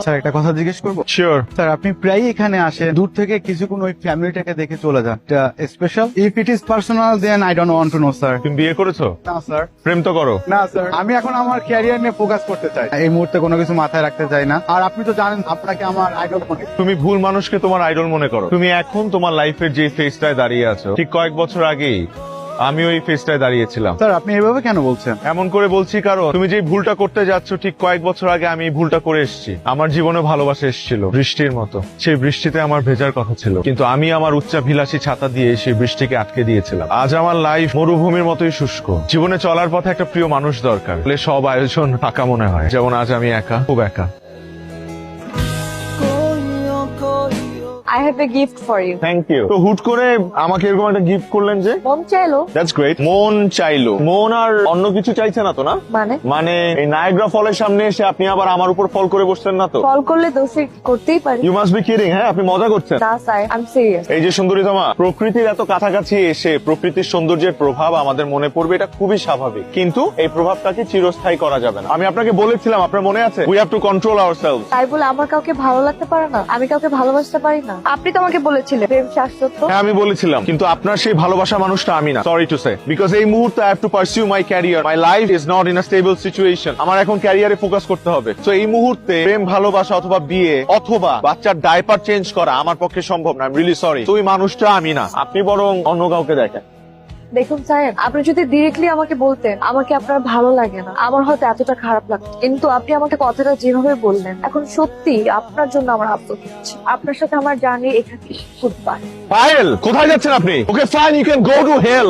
Sir একটা কথা জিজ্ঞেস করবো? শিওর। স্যার আপনি প্রায়ই এখানে আসেন, দূর থেকে কিছুক্ষণ ওই ফ্যামিলিটাকে দেখে চলে যান। Special if it is personal then I don't want to know sir. তুমি বিয়ে করেছো? না স্যার। প্রেম তো করো? না স্যার, আমি এখন আমার ক্যারিয়ার নিয়ে ফোকাস করতে চাই, এই মুহূর্তে কোনো কিছু মাথায় রাখতে চাই না। আর আপনি তো জানেন আপনাকে আমার আইডল মনে। তুমি ভুল মানুষকে তোমার আইডল মনে করো। তুমি এখন তোমার লাইফের যে ফেজটায় দাঁড়িয়ে আছো, ঠিক কয়েক বছর আগেই আমি ওই ফেজটায় দাঁড়িয়েছিলাম। স্যার আপনি এভাবে কেন বলছেন? এমন করে বলছি কারণ তুমি যে ভুলটা করতে যাচ্ছ, ঠিক কয়েক বছর আগে আমি এই ভুলটা করে এসেছি। আমার জীবনে ভালোবাসা এসেছিল বৃষ্টির মতো। সেই বৃষ্টিতে আমার ভেজার কথা ছিল, কিন্তু আমি আমার উচ্চাভিলাষী ছাতা দিয়ে সেই বৃষ্টিকে আটকে দিয়েছিলাম। আজ আমার লাইফ মরুভূমির মতোই শুষ্ক। জীবনে চলার পথে একটা প্রিয় মানুষ দরকার, বলে সব আয়োজন ফাঁকা মনে হয়। যেমন আজ আমি একা, খুব একা। I have a gift for you. Thank you. তো হুট করে আমাকে এরকম একটা গিফট করলেন যে? মন চাইলো? That's great. মন চাইলো? মন আর অন্য কিছু চাইছে না তো? না মানে এই নায়াগ্রা ফলের সামনে এসে আপনি আবার আমার উপর ফল করে বসছেন না তো? ফল করলে দোষী করতেই পারি। You must be kidding. হ্যাঁ, আপনি মজা করছেন। না স্যার, আই এম সিরিয়াস। এই যে সুন্দরীতমা, প্রকৃতির এত কাছাকাছি এসে প্রকৃতির সৌন্দর্যের প্রভাব আমাদের মনে পড়বে, এটা খুবই স্বাভাবিক। কিন্তু এই প্রভাবটাকে চিরস্থায়ী করা যাবে না। আমি আপনাকে বলেছিলাম, আপনার মনে আছে, we have to control ourselves. তাই বলে আমার কাউকে ভালো লাগতে পারে না? আমি কাউকে ভালোবাসতে পারি না? আপনি তো আমাকে বলেছিলেন প্রেম শাশ্বত। হ্যাঁ আমি বলেছিলাম, কিন্তু আপনার সেই ভালোবাসা মানুষটা আমি না। সরি টু সে, বিকজ এই মুহূর্তে I have to pursue my career. My life is not in a stable situation. আমার এখন ক্যারিয়ারে ফোকাস করতে হবে। তো এই মুহূর্তে প্রেম, ভালোবাসা অথবা বিয়ে অথবা বাচ্চার ডায়পার চেঞ্জ করা আমার পক্ষে সম্ভব না। I am really sorry. তো ওই মানুষটা আমি না। আপনি বরং অন্য কাউকে দেখেন। দেখুন স্যার, আপনি যদি ডিরেক্টলি আমাকে বলতেন আমাকে আপনার ভালো লাগে না, আমার হয়তো এতটা খারাপ লাগতো। কিন্তু আপনি আমাকে কথাটা যেভাবে বললেন, এখন সত্যি আপনার জন্য আমার আফসোস হচ্ছে। আপনার সাথে আমার জার্নি এখানে গুড বাই। পায়েল, কোথায় যাচ্ছেন আপনি? Okay fine, you can go to hell.